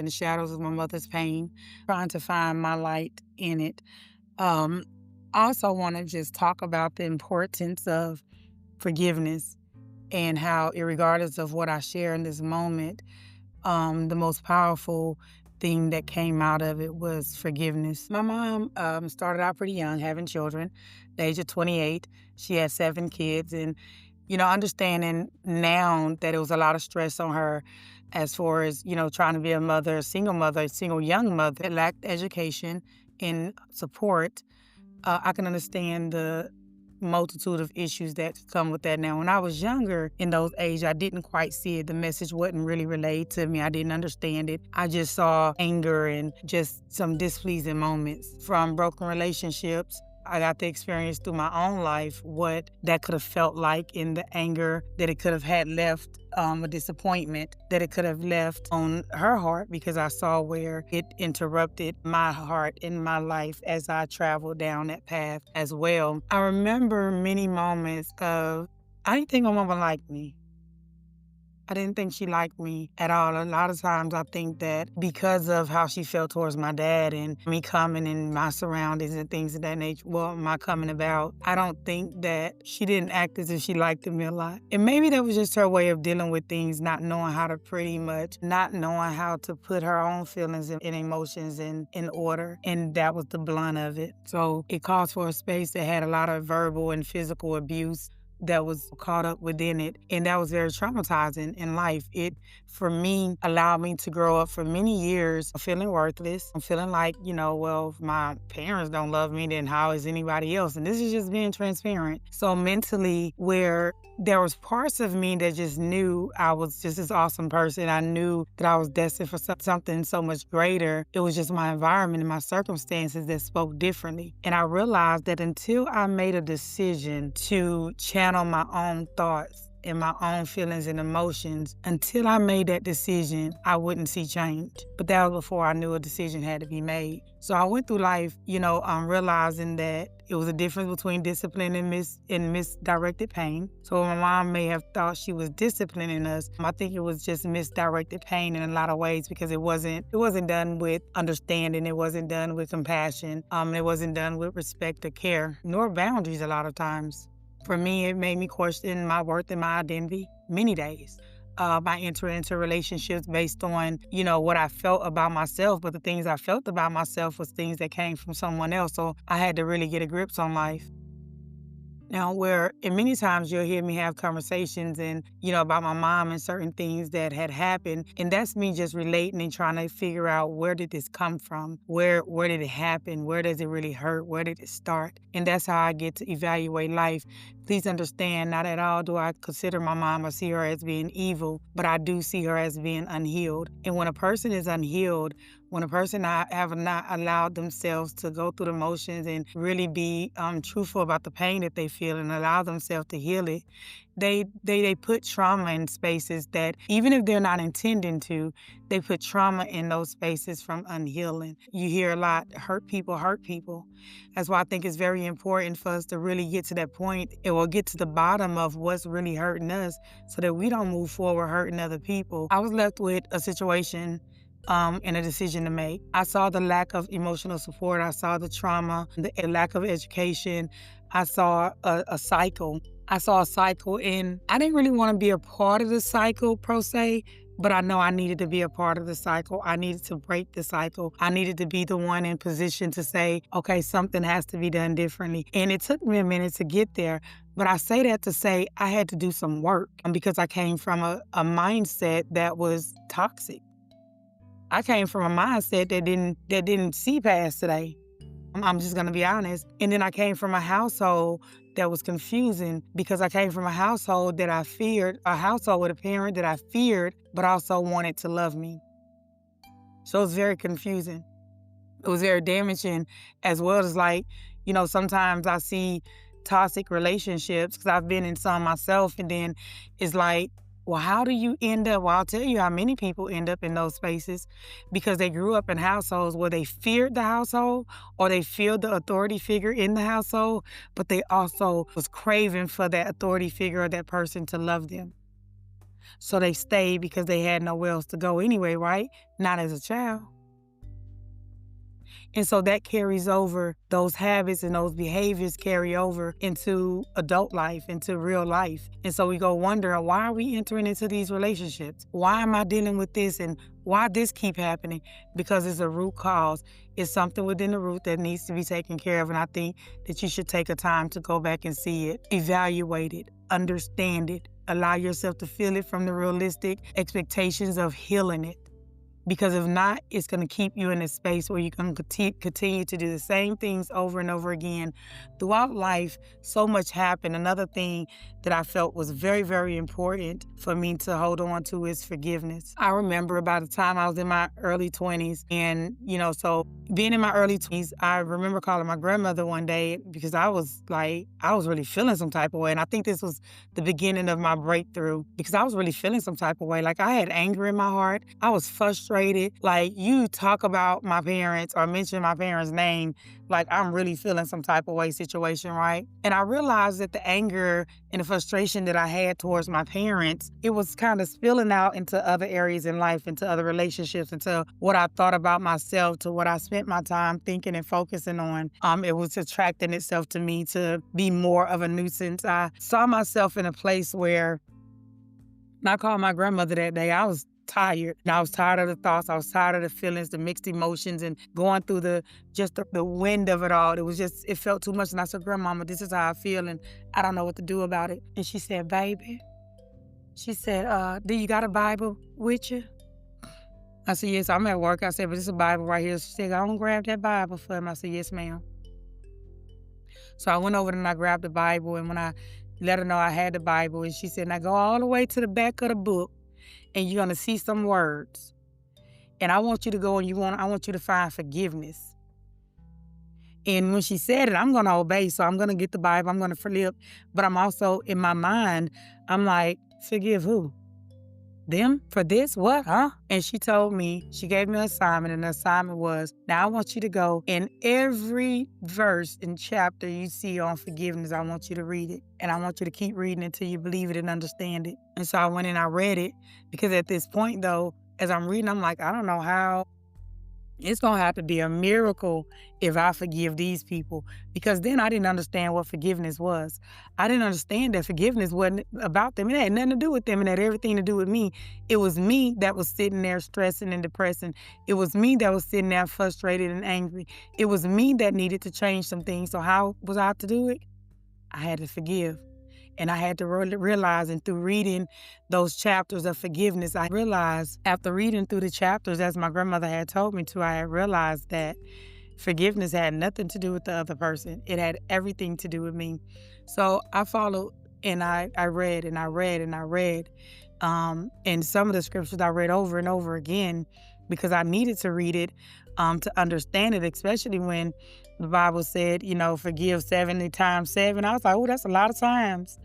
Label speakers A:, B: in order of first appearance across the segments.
A: in the shadows of my mother's pain, trying to find my light in it. Um, I also want to just talk about the importance of forgiveness and how, irregardless of what I share in this moment, the most powerful thing that came out of it was forgiveness. My mom started out pretty young, having children, the age of 28. She had 7 kids, and understanding now that it was a lot of stress on her as far as, trying to be a single young mother that lacked education and support. I can understand the multitude of issues that come with that now. When I was younger in those age, I didn't quite see it. The message wasn't really relayed to me. I didn't understand it. I just saw anger and just some displeasing moments from broken relationships. I got to experience through my own life what that could have felt like in the anger that it could have had left, a disappointment that it could have left on her heart, because I saw where it interrupted my heart in my life as I traveled down that path as well. I remember many moments of, I didn't think my mama liked me. I didn't think she liked me at all. A lot of times I think that because of how she felt towards my dad and me coming in my surroundings and things of that nature, well, my coming about, I don't think that she didn't act as if she liked me a lot. And maybe that was just her way of dealing with things, not knowing how to not knowing how to put her own feelings and emotions in order. And that was the blunt of it. So it calls for a space that had a lot of verbal and physical abuse that was caught up within it. And that was very traumatizing in life. It, for me, allowed me to grow up for many years feeling worthless. I'm feeling like, well, if my parents don't love me, then how is anybody else? And this is just being transparent. So mentally, where there was parts of me that just knew I was just this awesome person. I knew that I was destined for something so much greater. It was just my environment and my circumstances that spoke differently. And I realized that until I made a decision to channel my own thoughts and my own feelings and emotions, until I made that decision, I wouldn't see change. But that was before I knew a decision had to be made. So I went through life, realizing that it was a difference between discipline and misdirected pain. So my mom may have thought she was disciplining us. I think it was just misdirected pain in a lot of ways, because it wasn't done with understanding. It wasn't done with compassion. It wasn't done with respect or care, nor boundaries a lot of times. For me, it made me question my worth and my identity many days. I entered into relationships based on, what I felt about myself, but the things I felt about myself was things that came from someone else. So I had to really get a grip on life. Now, and many times you'll hear me have conversations and, about my mom and certain things that had happened. And that's me just relating and trying to figure out, where did this come from? Where did it happen? Where does it really hurt? Where did it start? And that's how I get to evaluate life. Please understand, not at all do I consider my mom or see her as being evil, but I do see her as being unhealed. And when a person is unhealed, when a person have not allowed themselves to go through the motions and really be truthful about the pain that they feel and allow themselves to heal it, they put trauma in spaces that, even if they're not intending to, they put trauma in those spaces from unhealing. You hear a lot, hurt people hurt people. That's why I think it's very important for us to really get to that point. It will get to the bottom of what's really hurting us so that we don't move forward hurting other people. I was left with a situation and a decision to make. I saw the lack of emotional support. I saw the trauma, the lack of education. I saw a cycle. And I didn't really want to be a part of the cycle per se, but I know I needed to be a part of the cycle. I needed to break the cycle. I needed to be the one in position to say, okay, something has to be done differently. And it took me a minute to get there. But I say that to say I had to do some work, because I came from a mindset that was toxic. I came from a mindset that didn't see past today. I'm just going to be honest. And then I came from a household that was confusing, because I came from a household that I feared, a household with a parent that I feared, but also wanted to love me. So it was very confusing. It was very damaging, as well as sometimes I see toxic relationships, because I've been in some myself, and then it's like, well, how do you end up? Well, I'll tell you how many people end up in those spaces, because they grew up in households where they feared the household, or they feared the authority figure in the household, but they also was craving for that authority figure or that person to love them. So they stayed because they had nowhere else to go anyway, right? Not as a child. And so that carries over, those habits and those behaviors carry over into adult life, into real life. And so we go wondering, why are we entering into these relationships? Why am I dealing with this and why this keep happening? Because it's a root cause. It's something within the root that needs to be taken care of. And I think that you should take a time to go back and see it, evaluate it, understand it, allow yourself to feel it from the realistic expectations of healing it. Because if not, it's going to keep you in a space where you can continue to do the same things over and over again. Throughout life, so much happened. Another thing that I felt was very, very important for me to hold on to is forgiveness. I remember about the time I was in my early 20s. And, so being in my early 20s, I remember calling my grandmother one day because I was really feeling some type of way. And I think this was the beginning of my breakthrough because I was really feeling some type of way. Like I had anger in my heart. I was frustrated. Like you talk about my parents or mention my parents' name, like I'm really feeling some type of way situation, right? And I realized that the anger and the frustration that I had towards my parents, it was kind of spilling out into other areas in life, into other relationships, into what I thought about myself, to what I spent my time thinking and focusing on. It was attracting itself to me to be more of a nuisance. I saw myself in a place where, and I called my grandmother that day, I was tired. And I was tired of the thoughts. I was tired of the feelings, the mixed emotions, and going through the wind of it all. It felt too much. And I said, Grandmama, this is how I feel, and I don't know what to do about it. And she said, baby, she said, do you got a Bible with you? I said, yes, I'm at work. I said, but this is a Bible right here. She said, I'm going to grab that Bible for him. I said, yes, ma'am. So I went over and I grabbed the Bible, and when I let her know I had the Bible, and she said, now go all the way to the back of the book, and you're going to see some words. And I want you to go and I want you to find forgiveness. And when she said it, I'm going to obey. So I'm going to get the Bible. I'm going to flip. But I'm also, in my mind, I'm like, forgive who? Them? For this? What? Huh? And she told me, she gave me an assignment, and the assignment was, now I want you to go in every verse and chapter you see on forgiveness, I want you to read it. And I want you to keep reading until you believe it and understand it. And so I went and I read it, because at this point, though, as I'm reading, I'm like, I don't know how. It's going to have to be a miracle if I forgive these people, because then I didn't understand what forgiveness was. I didn't understand that forgiveness wasn't about them. It had nothing to do with them. It had everything to do with me. It was me that was sitting there stressing and depressing. It was me that was sitting there frustrated and angry. It was me that needed to change some things. So how was I to do it? I had to forgive. And I had to realize, and through reading those chapters of forgiveness, I realized after reading through the chapters, as my grandmother had told me to, I had realized that forgiveness had nothing to do with the other person. It had everything to do with me. So I followed, and I read and I read and I read. And some of the scriptures I read over and over again because I needed to read it to understand it, especially when the Bible said, forgive 70 times 7. I was like, oh, that's a lot of times.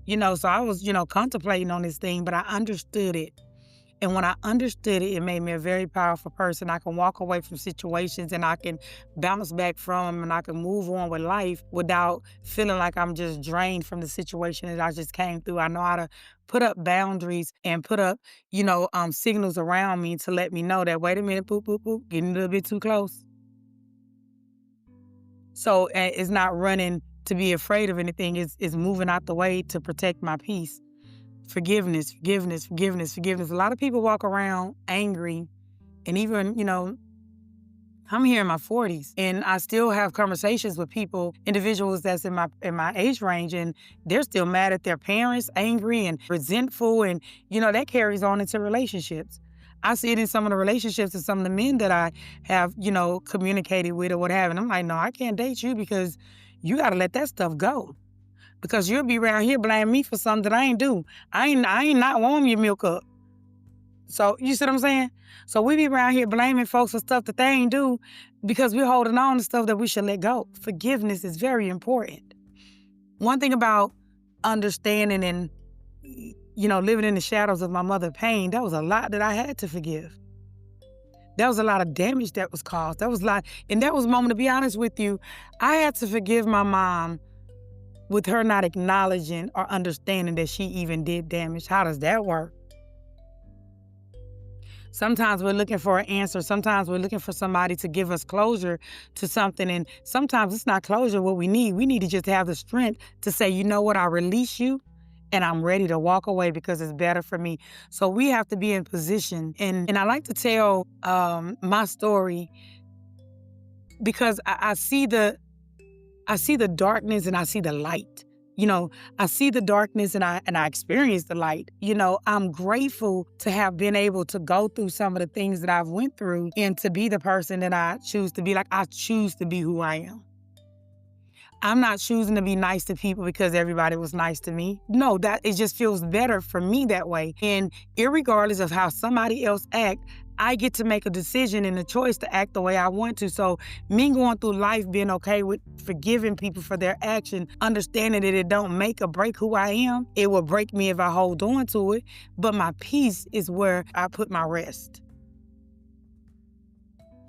A: So I was, contemplating on this thing, but I understood it. And when I understood it, it made me a very powerful person. I can walk away from situations and I can bounce back from them, and I can move on with life without feeling like I'm just drained from the situation that I just came through. I know how to put up boundaries and put up, signals around me to let me know that, wait a minute, boop, boop, boop, getting a little bit too close. So it's not running to be afraid of anything. It's moving out the way to protect my peace. Forgiveness, forgiveness, forgiveness, forgiveness. A lot of people walk around angry, and even, I'm here in my 40s, and I still have conversations with individuals that's in my age range, and they're still mad at their parents, angry and resentful, and that carries on into relationships. I see it in some of the relationships and some of the men that I have, communicated with or what have you. And I'm like, no, I can't date you because you got to let that stuff go. Because you'll be around here blaming me for something that I ain't do. I ain't not warm your milk up. So you see what I'm saying? So we be around here blaming folks for stuff that they ain't do because we're holding on to stuff that we should let go. Forgiveness is very important. One thing about understanding and, living in the shadows of my mother's pain, that was a lot that I had to forgive. That was a lot of damage that was caused. And that was a moment, to be honest with you, I had to forgive my mom with her not acknowledging or understanding that she even did damage. How does that work? Sometimes we're looking for an answer. Sometimes we're looking for somebody to give us closure to something. And sometimes it's not closure what we need. We need to just have the strength to say, you know what, I release you and I'm ready to walk away because it's better for me. So we have to be in position. And I like to tell my story because I see the darkness and I see the light. You know, I see the darkness and I experience the light. You know, I'm grateful to have been able to go through some of the things that I've went through and to be the person that I choose to be. Like, I choose to be who I am. I'm not choosing to be nice to people because everybody was nice to me. No, that it just feels better for me that way. And irregardless of how somebody else act, I get to make a decision and a choice to act the way I want to. So me going through life being okay with forgiving people for their action, understanding that it don't make or break who I am. It will break me if I hold on to it. But my peace is where I put my rest.